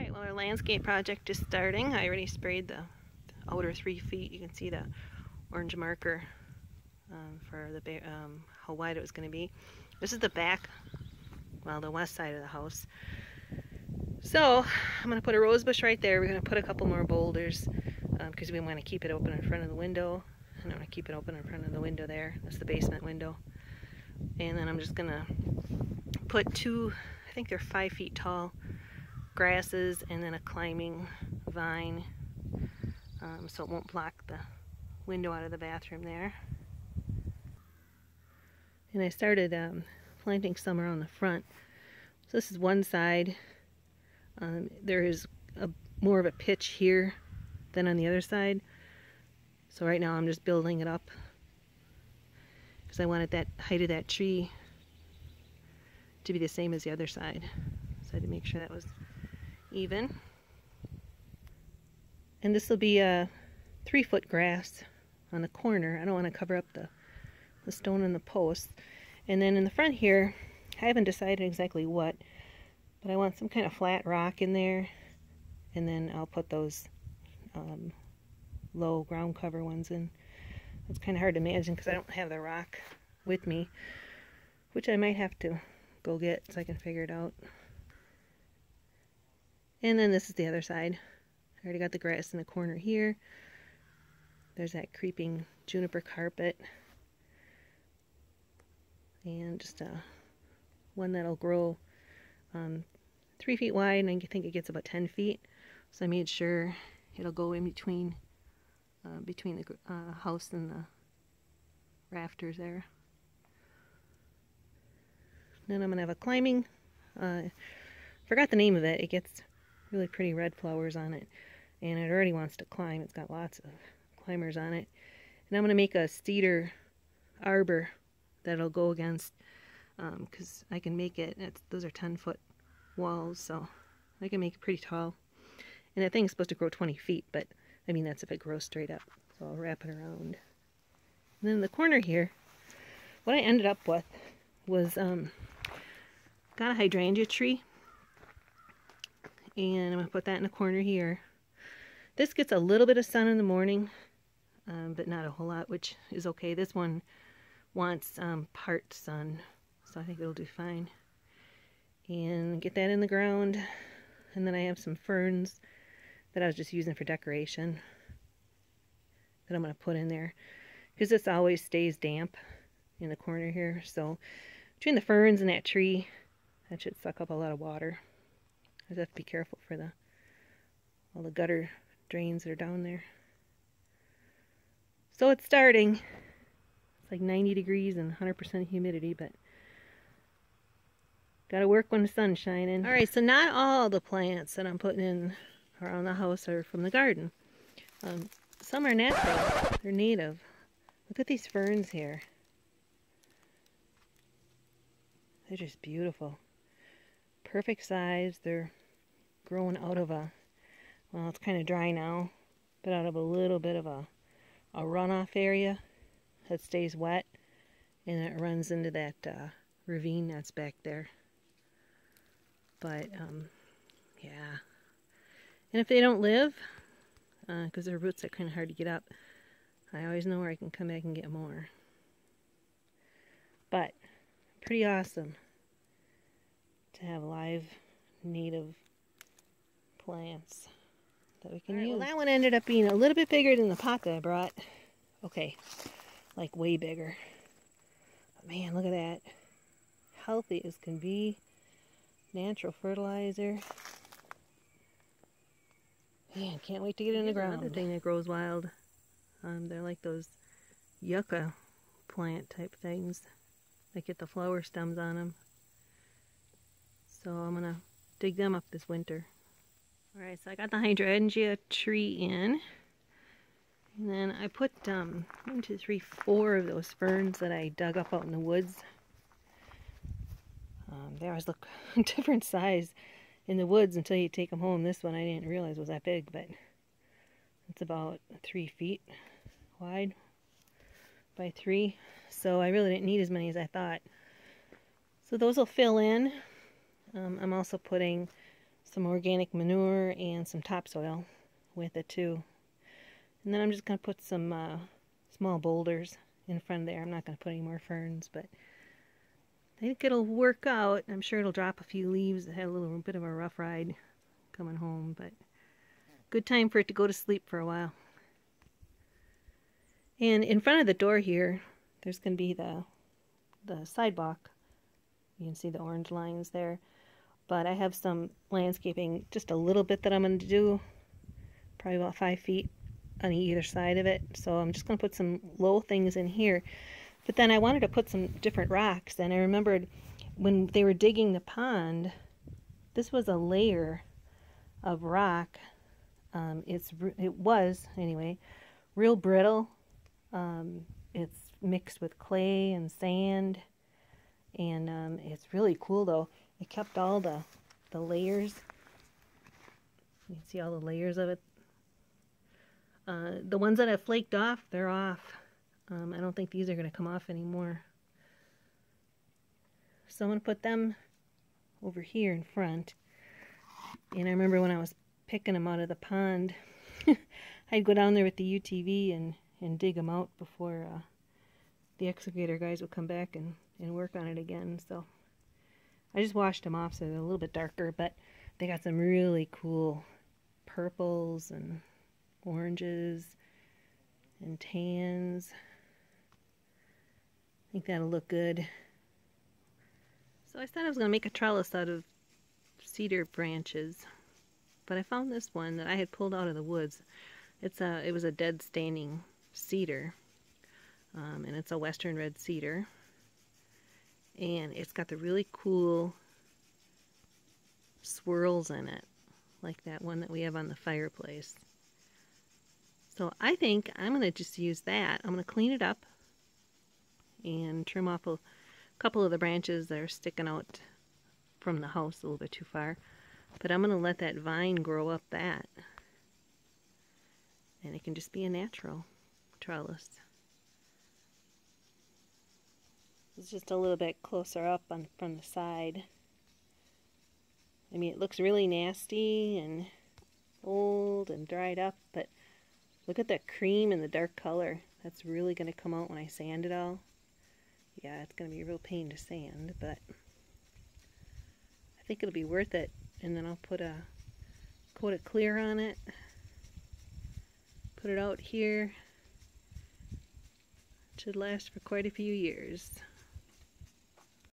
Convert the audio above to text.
Alright, well our landscape project is starting. I already sprayed the outer 3 feet. You can see the orange marker for the how wide it was going to be. This is the back, well, the west side of the house. So I'm going to put a rose bush right there. We're going to put a couple more boulders because we want to keep it open in front of the window. And I'm going to keep it open in front of the window there. That's the basement window. And then I'm just going to put two, I think they're 5 feet tall, grasses and then a climbing vine so it won't block the window out of the bathroom there. And I started planting some around the front. So this is one side. There is more of a pitch here than on the other side. So right now I'm just building it up because I wanted that height of that tree to be the same as the other side. So I had to make sure that was even. And this will be a 3-foot grass on the corner. I don't want to cover up the stone and the posts. And then in the front here, I haven't decided exactly what, but I want some kind of flat rock in there, and then I'll put those low ground cover ones in. It's kind of hard to imagine because I don't have the rock with me, which I might have to go get so I can figure it out. And then this is the other side. I already got the grass in the corner here. There's that creeping juniper carpet. And just one that'll grow 3 feet wide, and I think it gets about 10 feet. So I made sure it'll go in between the house and the rafters there. Then I'm gonna have a climbing. Forgot the name of it. It gets really pretty red flowers on it, and it already wants to climb. It's got lots of climbers on it. And I'm gonna make a cedar arbor that'll go against, because I can make it, those are 10-foot walls, so I can make it pretty tall. And that thing's supposed to grow 20 feet, but I mean that's if it grows straight up. So I'll wrap it around. And then in the corner here, what I ended up with was got a hydrangea tree, and I'm gonna put that in the corner here. This gets a little bit of sun in the morning, but not a whole lot, which is okay. This one wants part sun, so I think it'll do fine. And get that in the ground. And then I have some ferns that I was just using for decoration that I'm going to put in there, because this always stays damp in the corner here. So between the ferns and that tree, that should suck up a lot of water. I just have to be careful for all the gutter drains that are down there. So it's starting. It's like 90 degrees and 100% humidity, but gotta work when the sun's shining. Alright, so not all the plants that I'm putting in around the house are from the garden. Some are natural. They're native. Look at these ferns here. They're just beautiful. Perfect size. They're growing out of well, it's kind of dry now, but out of a little bit of a runoff area that stays wet, and it runs into that ravine that's back there. But yeah, and if they don't live, because their roots are kind of hard to get up, I always know where I can come back and get more. But pretty awesome to have live native plants that we can use. Well, that one ended up being a little bit bigger than the pot that I brought. Okay, like way bigger. But man, look at that. Healthy as can be. Natural fertilizer. Man, can't wait to get it in the ground. Another thing that grows wild. They're like those yucca plant type things that get the flower stems on them. So I'm gonna dig them up this winter. Alright, so I got the hydrangea tree in. And then I put 1, 2, 3, 4 of those ferns that I dug up out in the woods. They always look different size in the woods until you take them home. This one I didn't realize was that big, but it's about 3 feet wide by 3. So I really didn't need as many as I thought. So those will fill in. I'm also putting some organic manure and some topsoil with it too. And then I'm just going to put some small boulders in front of there. I'm not going to put any more ferns, but I think it'll work out. I'm sure it'll drop a few leaves. I had a little bit of a rough ride coming home, but good time for it to go to sleep for a while. And in front of the door here, there's going to be the sidewalk. You can see the orange lines there. But I have some landscaping, just a little bit that I'm going to do, probably about 5 feet on either side of it. So I'm just going to put some low things in here. But then I wanted to put some different rocks, and I remembered when they were digging the pond, this was a layer of rock. It was, anyway, real brittle. It's mixed with clay and sand, and it's really cool though. It kept all the layers. You can see all the layers of it. The ones that have flaked off, they're off. I don't think these are going to come off anymore. So I'm going to put them over here in front. And I remember when I was picking them out of the pond, I'd go down there with the UTV and dig them out before the excavator guys would come back and work on it again. So I just washed them off so they're a little bit darker, but they got some really cool purples and oranges and tans. I think that'll look good. So I thought I was going to make a trellis out of cedar branches, but I found this one that I had pulled out of the woods. It was a dead standing cedar, and it's a western red cedar, and it's got the really cool swirls in it, like that one that we have on the fireplace. So I think I'm going to just use that. I'm going to clean it up and trim off a couple of the branches that are sticking out from the house a little bit too far. But I'm going to let that vine grow up that. And it can just be a natural trellis. It's just a little bit closer up from the side. I mean, it looks really nasty and old and dried up, but look at that cream and the dark color. That's really going to come out when I sand it all. Yeah, it's going to be a real pain to sand, but I think it'll be worth it. And then I'll put a coat of clear on it. Put it out here. It should last for quite a few years.